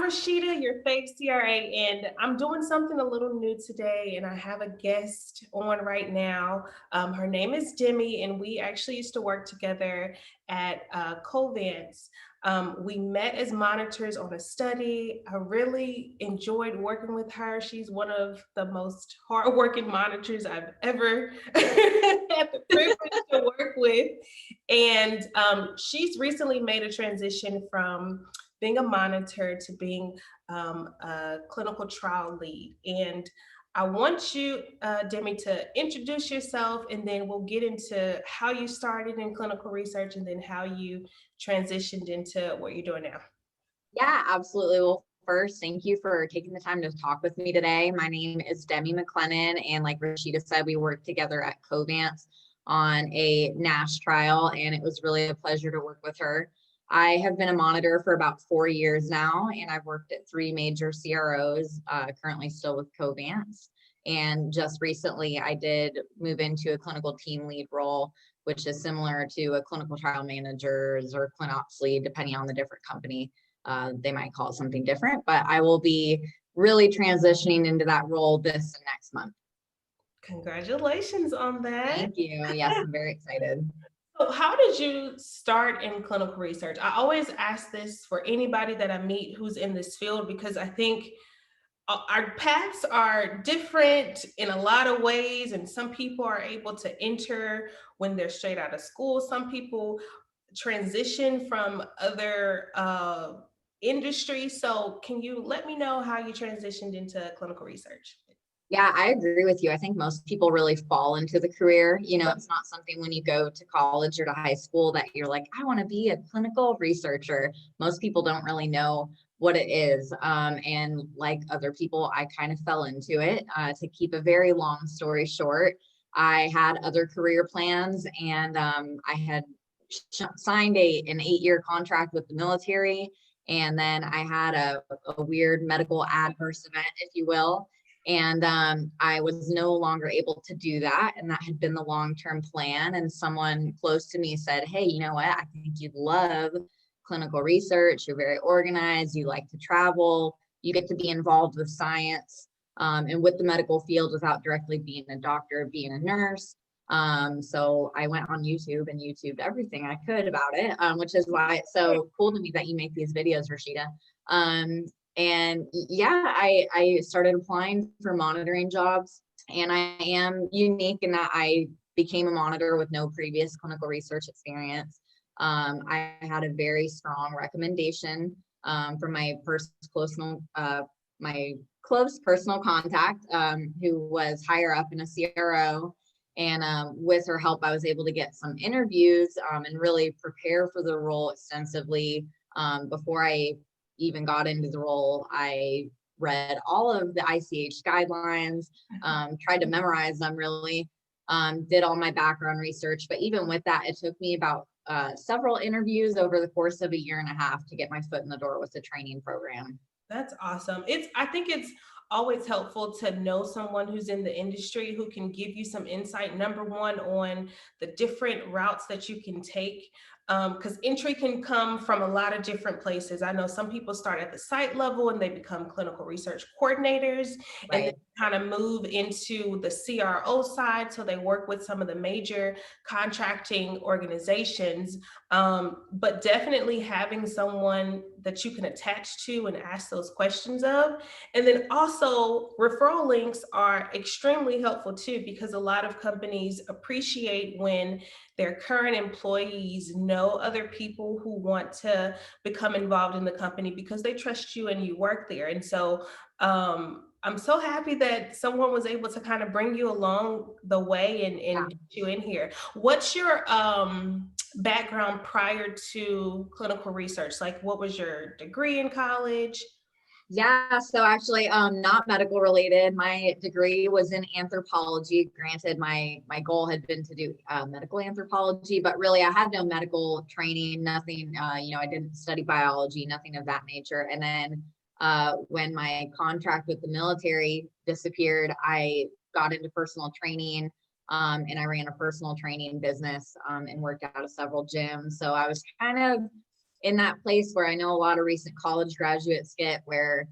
Rashida, your fake CRA, and I'm doing something a little new today, and I have a guest on right now. Her name is Demi, and we actually used to work together at Covance. We met as monitors on a study. I really enjoyed working with her. She's one of the most hardworking monitors I've ever had the privilege to work with. And she's recently made a transition from being a monitor to being a clinical trial lead. And I want you, Demi, to introduce yourself, and then we'll get into how you started in clinical research and then how you transitioned into what you're doing now. Yeah, absolutely. Well, first, thank you for taking the time to talk with me today. My name is Demi McLennan, and like Rashida said, we worked together at Covance on a NASH trial, and it was really a pleasure to work with her. I have been a monitor for about 4 years now, and I've worked at 3 major CROs, currently still with Covance. And just recently, I did move into a clinical team lead role, which is similar to a clinical trial manager's or ClinOps lead, depending on the different company. They might call it something different, but I will be really transitioning into that role this and next month. Congratulations on that. Thank you. Yes, I'm very excited. So, how did you start in clinical research? I always ask this for anybody that I meet who's in this field because I think our paths are different in a lot of ways, and some people are able to enter when they're straight out of school. Some people transition from other industries. So, can you let me know how you transitioned into clinical research? Yeah, I agree with you. I think most people really fall into the career. It's not something when you go to college or to high school that you're like, I want to be a clinical researcher. Most people don't really know what it is. And like other people, I kind of fell into it. To keep a very long story short, I had other career plans, and I had signed an 8-year contract with the military. And then I had a weird medical adverse event, if you will. And I was no longer able to do that. And that had been the long-term plan. And someone close to me said, hey, you know what? I think you'd love clinical research. You're very organized. You like to travel. You get to be involved with science and with the medical field without directly being a doctor, being a nurse. So I went on YouTube and YouTubed everything I could about it, which is why it's so cool to me that you make these videos, Rashida. And yeah, I started applying for monitoring jobs, and I am unique in that I became a monitor with no previous clinical research experience. I had a very strong recommendation from my close personal contact, who was higher up in a CRO. And with her help, I was able to get some interviews and really prepare for the role extensively. Before I even got into the role, I read all of the ICH guidelines, tried to memorize them really, did all my background research. But even with that, it took me about several interviews over the course of a year and a half to get my foot in the door with the training program. That's awesome. I think it's always helpful to know someone who's in the industry who can give you some insight, number one, on the different routes that you can take. Because entry can come from a lot of different places. I know some people start at the site level and they become clinical research coordinators, and then Right. kind of move into the CRO side. So they work with some of the major contracting organizations. But definitely having someone that you can attach to and ask those questions of. And then also, referral links are extremely helpful too, because a lot of companies appreciate when their current employees know other people who want to become involved in the company because they trust you and you work there. And so I'm so happy that someone was able to kind of bring you along the way and get you in here. What's your background prior to clinical research? Like, what was your degree in college? Yeah, so actually, not medical related. My degree was in anthropology. Granted, my goal had been to do medical anthropology, but really I had no medical training, nothing, I didn't study biology, nothing of that nature. And then when my contract with the military disappeared, I got into personal training, and I ran a personal training business and worked out of several gyms. So I was kind of in that place where I know a lot of recent college graduates get, where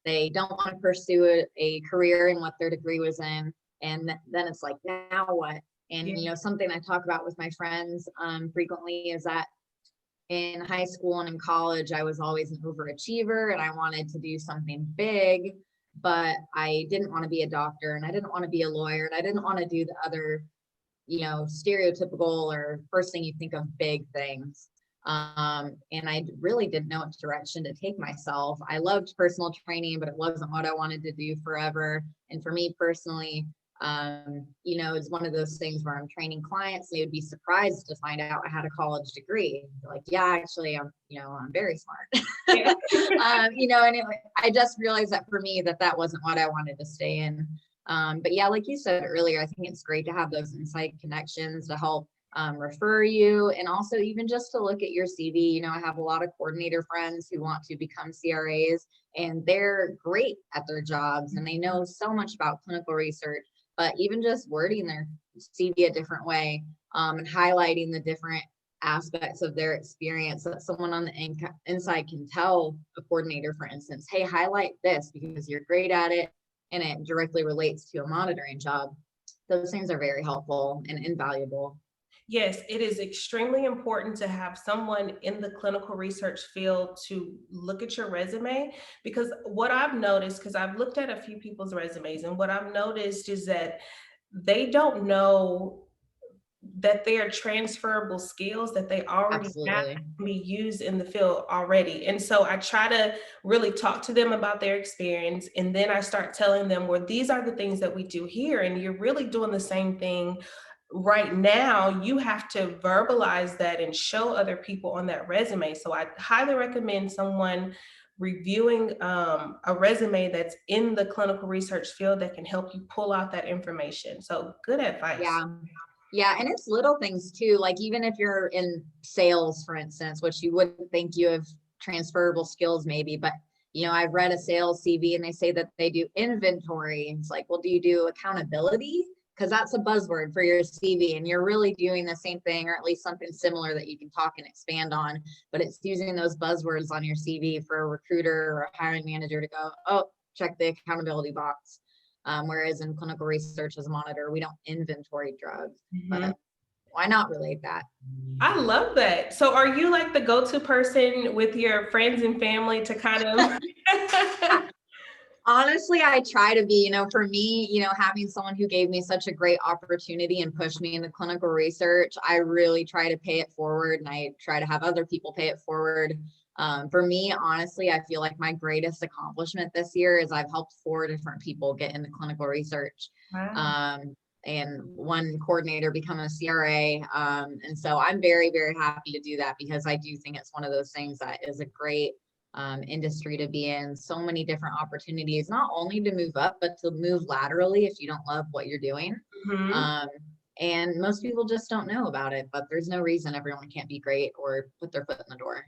they don't want to pursue a career in what their degree was in. And then it's like, now what? And, Yeah. something I talk about with my friends frequently is that in high school and in college, I was always an overachiever and I wanted to do something big, but I didn't want to be a doctor and I didn't want to be a lawyer and I didn't want to do the other, stereotypical or first thing you think of big things. And I really didn't know which direction to take myself. I loved personal training, but it wasn't what I wanted to do forever. And for me personally, it's one of those things where I'm training clients, they would be surprised to find out I had a college degree. They're like, yeah, actually, I'm very smart. Yeah. Anyway, I just realized that for me, that wasn't what I wanted to stay in. But yeah, like you said earlier, I think it's great to have those inside connections to help refer you, and also even just to look at your CV. I have a lot of coordinator friends who want to become CRAs, and they're great at their jobs and they know so much about clinical research, but even just wording their CV a different way, and highlighting the different aspects of their experience that someone on the inside can tell a coordinator, for instance, hey, highlight this because you're great at it and it directly relates to a monitoring job. Those things are very helpful and invaluable. Yes, it is extremely important to have someone in the clinical research field to look at your resume, because what I've noticed, because I've looked at a few people's resumes, and what I've noticed is that they don't know that they are transferable skills that they already have Absolutely. that can be used in the field already. And so I try to really talk to them about their experience. And then I start telling them, well, these are the things that we do here. And you're really doing the same thing right now. You have to verbalize that and show other people on that resume. So I highly recommend someone reviewing a resume that's in the clinical research field that can help you pull out that information. So good advice. Yeah. Yeah. And it's little things too. Like even if you're in sales, for instance, which you wouldn't think you have transferable skills maybe, but I've read a sales CV and they say that they do inventory. It's like, well, do you do accountability? Because that's a buzzword for your CV and you're really doing the same thing, or at least something similar that you can talk and expand on. But it's using those buzzwords on your CV for a recruiter or a hiring manager to go, oh, check the accountability box. Whereas in clinical research as a monitor, we don't inventory drugs, Mhm. but why not relate that? I love that. So are you like the go-to person with your friends and family to kind of Honestly, I try to be, for me, having someone who gave me such a great opportunity and pushed me into clinical research, I really try to pay it forward and I try to have other people pay it forward. For me, honestly, I feel like my greatest accomplishment this year is I've helped 4 different people get into clinical research. Wow. Um, and one coordinator become a CRA. And so I'm very, very happy to do that because I do think it's one of those things that is a great industry to be in. So many different opportunities, not only to move up, but to move laterally if you don't love what you're doing. Mhm. Um, and most people just don't know about it, but there's no reason everyone can't be great or put their foot in the door.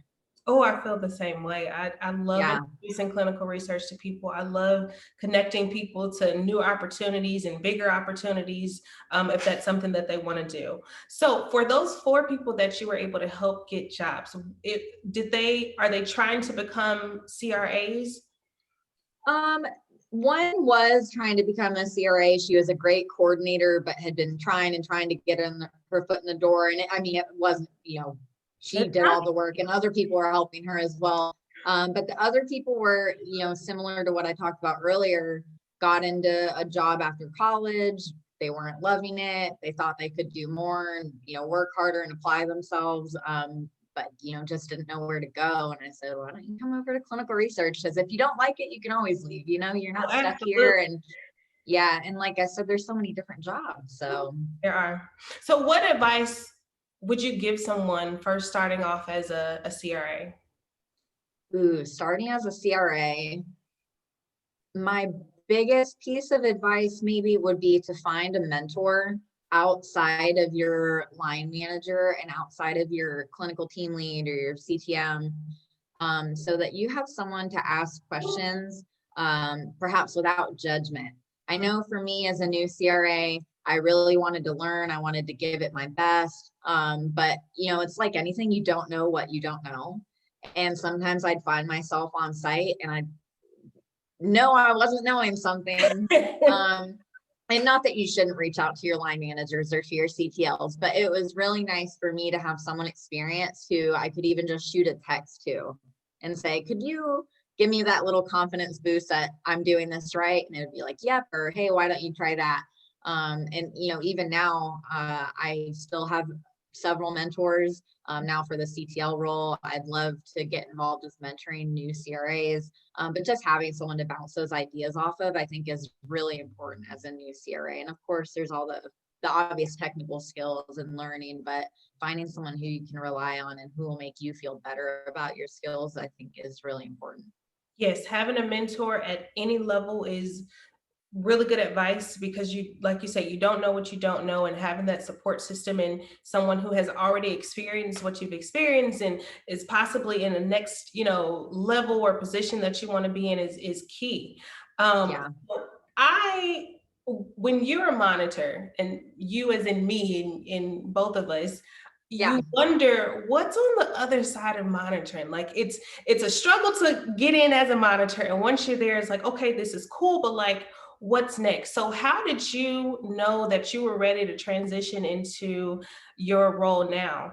Oh, I feel the same way. I love Yeah. introducing clinical research to people. I love connecting people to new opportunities and bigger opportunities, if that's something that they want to do. So for those 4 people that you were able to help get jobs, are they trying to become CRAs? Um, one was trying to become a CRA. She was a great coordinator, but had been trying and trying to get her foot in the door. And it wasn't, she It's did not. all the work and other people were helping her as well. But the other people were, similar to what I talked about earlier, got into a job after college. They weren't loving it. They thought they could do more and, work harder and apply themselves. But just didn't know where to go. And I said, why don't you come over to clinical research? Because if you don't like it, you can always leave. You're Oh, not stuck absolutely. here. And yeah, and like I said, there's so many different jobs. So, There are. So what advice would you give someone first starting off as a CRA? starting as a CRA, my biggest piece of advice maybe would be to find a mentor outside of your line manager and outside of your clinical team lead or your CTM, so that you have someone to ask questions, perhaps without judgment. I know for me as a new CRA, I really wanted to learn. I wanted to give it my best. But it's like anything, you don't know what you don't know. And sometimes I'd find myself on site and I'd know I wasn't knowing something. And not that you shouldn't reach out to your line managers or to your CTLs, but it was really nice for me to have someone experienced who I could even just shoot a text to and say, could you give me that little confidence boost that I'm doing this right? And it'd be like, yep, or hey, why don't you try that? And even now, I still have several mentors. Now for the CTL role, I'd love to get involved with mentoring new CRAs. But just having someone to bounce those ideas off of, I think, is really important as a new CRA. And of course, there's all the obvious technical skills and learning, but finding someone who you can rely on and who will make you feel better about your skills, I think, is really important. Yes, having a mentor at any level is really good advice, because you, like you say, you don't know what you don't know, and having that support system and someone who has already experienced what you've experienced and is possibly in the next, level or position that you want to be in is key. um Yeah. I When you're a monitor, and you as in me, in both of us, Yeah. you wonder what's on the other side of monitoring. Like, it's a struggle to get in as a monitor, and once you're there, it's like, okay, this is cool, but like, what's next? So how did you know that you were ready to transition into your role now?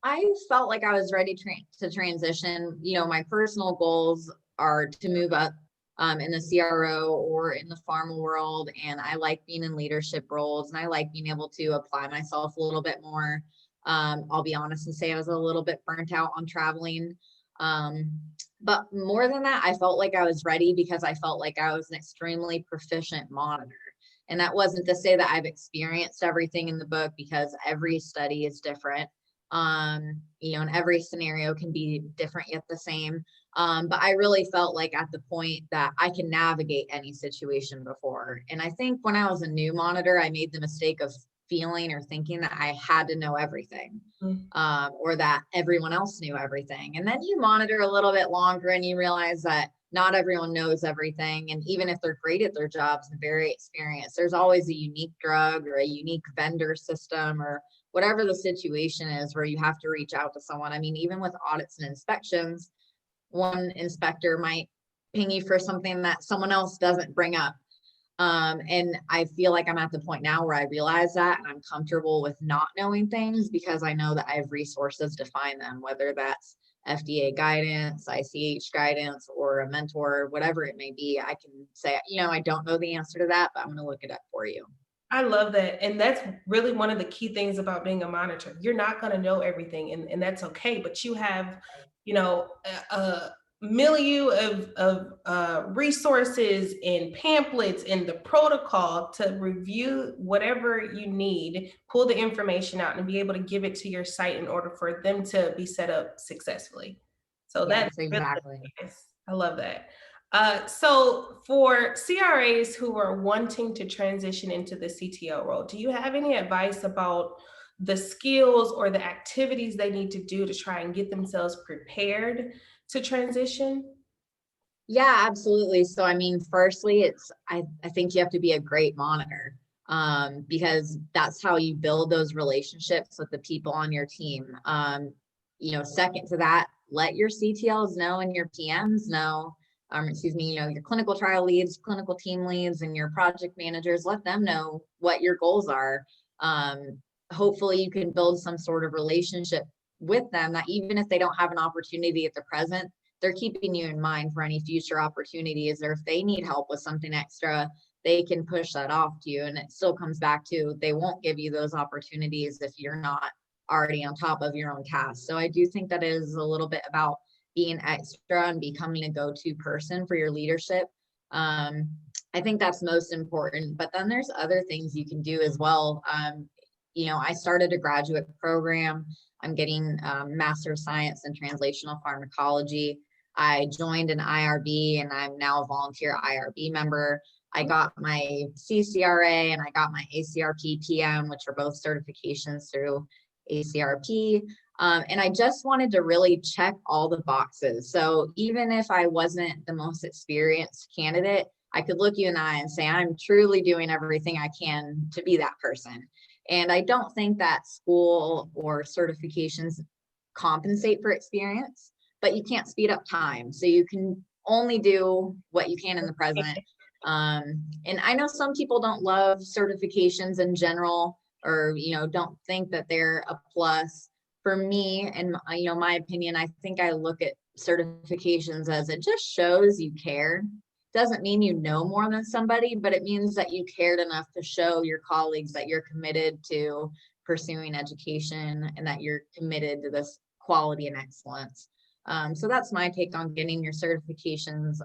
I felt like I was ready to transition. My personal goals are to move up in the CRO or in the pharma world. And I like being in leadership roles and I like being able to apply myself a little bit more. I'll be honest and say I was a little bit burnt out on traveling. Um, but more than that, I felt like I was ready because I felt like I was an extremely proficient monitor. And that wasn't to say that I've experienced everything in the book, because every study is different, and every scenario can be different yet the same. But I really felt like at the point that I can navigate any situation before. And I think when I was a new monitor, I made the mistake of feeling or thinking that I had to know everything, Mm. or that everyone else knew everything. And then you monitor a little bit longer and you realize that not everyone knows everything. And even if they're great at their jobs and very experienced, there's always a unique drug or a unique vendor system or whatever the situation is where you have to reach out to someone. I mean, even with audits and inspections, one inspector might ping you for something that someone else doesn't bring up. And I feel like I'm at the point now where I realize that and I'm comfortable with not knowing things because I know that I have resources to find them, whether that's FDA guidance, ICH guidance, or a mentor, whatever it may be. I can say, I don't know the answer to that, but I'm going to look it up for you. I love that. And that's really one of the key things about being a monitor. You're not going to know everything, and that's okay. But you have, a milieu of resources and pamphlets and the protocol to review whatever you need, pull the information out, and be able to give it to your site in order for them to be set up successfully. So that's Yes, really exactly. nice. I love that. So for CRAs who are wanting to transition into the CTO role, do you have any advice about the skills or the activities they need to do to try and get themselves prepared to transition? Yeah, absolutely. So, I mean, firstly, I think you have to be a great monitor, because that's how you build those relationships with the people on your team. Second to that, let your CTLs know and your PMs know, your clinical trial leads, clinical team leads, and your project managers, let them know what your goals are. Hopefully, you can build some sort of relationship with them that even if they don't have an opportunity at the present, they're keeping you in mind for any future opportunities, or if they need help with something extra, they can push that off to you. And it still comes back to they won't give you those opportunities if you're not already on top of your own tasks. So I do think that is a little bit about being extra and becoming a go-to person for your leadership. I think that's most important, but then there's other things you can do as well. I started a graduate program. I'm getting Master of Science in Translational Pharmacology. I joined an IRB and I'm now a volunteer IRB member. I got my CCRA and I got my ACRP PM, which are both certifications through ACRP. And I just wanted to really check all the boxes. So even if I wasn't the most experienced candidate, I could look you in the eye and say, I'm truly doing everything I can to be that person. And I don't think that school or certifications compensate for experience, but you can't speed up time. So you can only do what you can in the present. And I know some people don't love certifications in general, or, don't think that they're a plus. For me, and my opinion, I think I look at certifications as it just shows you care. Doesn't mean you know more than somebody, but it means that you cared enough to show your colleagues that you're committed to pursuing education and that you're committed to this quality and excellence. So that's my take on getting your certifications,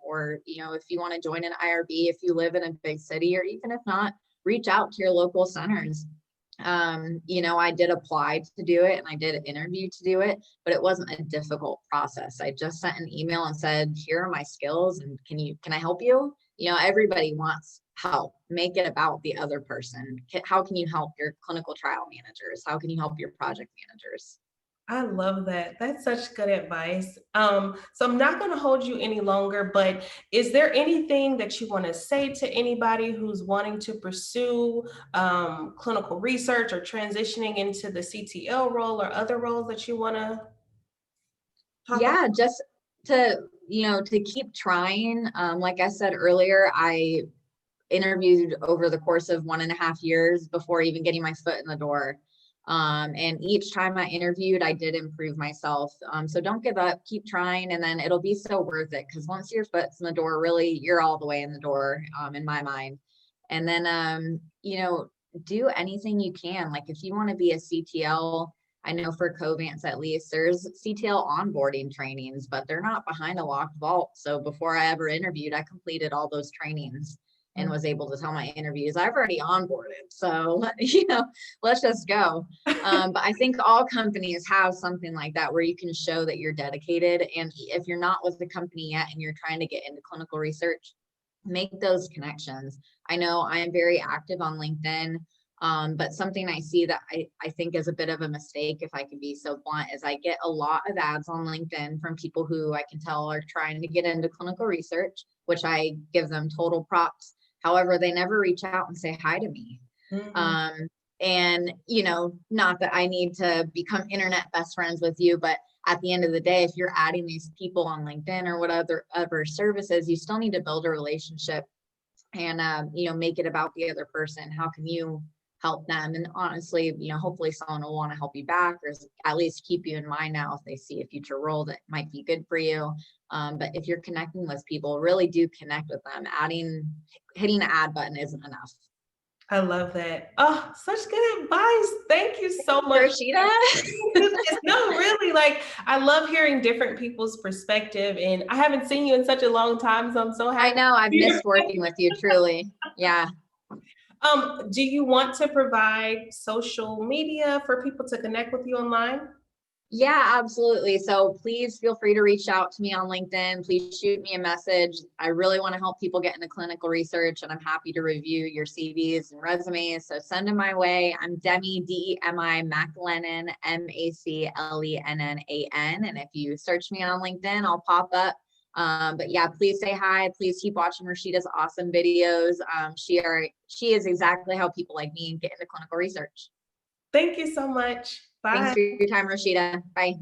or, if you want to join an IRB, if you live in a big city, or even if not, reach out to your local centers. I did apply to do it and I did interview to do it, but it wasn't a difficult process. I just sent an email and said, here are my skills and can I help you? Everybody wants help. Make it about the other person. How can you help your clinical trial managers? How can you help your project managers? I love that. That's such good advice. So I'm not going to hold you any longer, but is there anything that you want to say to anybody who's wanting to pursue clinical research or transitioning into the CTL role or other roles that you want to talk about? Yeah, just to keep trying. Like I said earlier, I interviewed over the course of 1.5 years before even getting my foot in the door. And each time I interviewed, I did improve myself. So don't give up, keep trying, and then it'll be so worth it. Because once your foot's in the door, really, you're all the way in the door, in my mind. And then, do anything you can. Like if you want to be a CTL, I know for Covance at least, there's CTL onboarding trainings, but they're not behind a locked vault. So before I ever interviewed, I completed all those trainings and was able to tell my interviews, I've already onboarded. So, let's just go. But I think all companies have something like that where you can show that you're dedicated. And if you're not with the company yet and you're trying to get into clinical research, make those connections. I know I am very active on LinkedIn. But something I see that I think is a bit of a mistake, if I can be so blunt, is I get a lot of ads on LinkedIn from people who I can tell are trying to get into clinical research, which I give them total props. However, they never reach out and say hi to me. Mhm. And, not that I need to become internet best friends with you, but at the end of the day, if you're adding these people on LinkedIn or what other services, you still need to build a relationship and, make it about the other person. How can you help them? And honestly, hopefully someone will want to help you back, or at least keep you in mind now if they see a future role that might be good for you. But if you're connecting with people, really do connect with them. Hitting the add button isn't enough. I love that. Oh, such good advice. Thank you so much. Rashida? No, really, like I love hearing different people's perspective, and I haven't seen you in such a long time, so I'm so I happy. know, I've missed working with you, truly. Yeah. Do you want to provide social media for people to connect with you online? Yeah, absolutely. So please feel free to reach out to me on LinkedIn. Please shoot me a message. I really want to help people get into clinical research, and I'm happy to review your CVs and resumes. So send them my way. I'm Demi, Demi McLennan, MacLennan. And if you search me on LinkedIn, I'll pop up. But yeah, please say hi. Please keep watching Rashida's awesome videos. She is exactly how people like me get into clinical research. Thank you so much. Thanks Bye. for your time, Rashida. Bye.